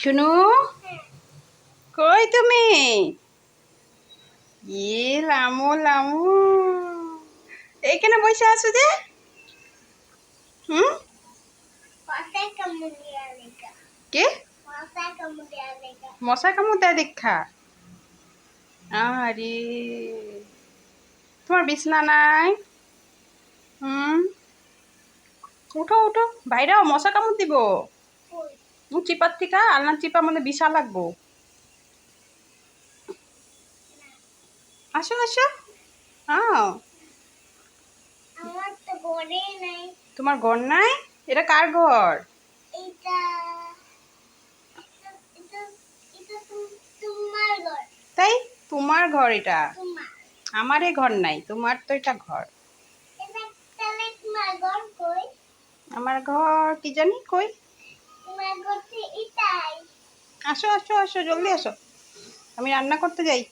শুনু কই তুমি? লামু লামু এইখানে বসে আছো যে? হুম, কে মশা কামড় দেয় দেখা? আরে তোমার বিছনা নাই? হুম, উঠো উঠো, বাইরেও মশা কামড় দিব। চিপার থেকে আলনা চিপা মানে বিশা লাগবো। আসো আসো। আমার তো ঘরে নাই। তোমার ঘর নাই? এটা কার ঘর? এটা এটা এটা তোমার ঘর। তাই তোমার ঘর এটা? তোমার আমারে ঘর নাই, তোমার তো এটা ঘর। এটা তাহলে তোমার ঘর কই? আমার ঘর কি জানি কই। তোমার ঘর তো এটাই। আসো আসো আসো, জলদি আসো, আমি রান্না করতে যাই।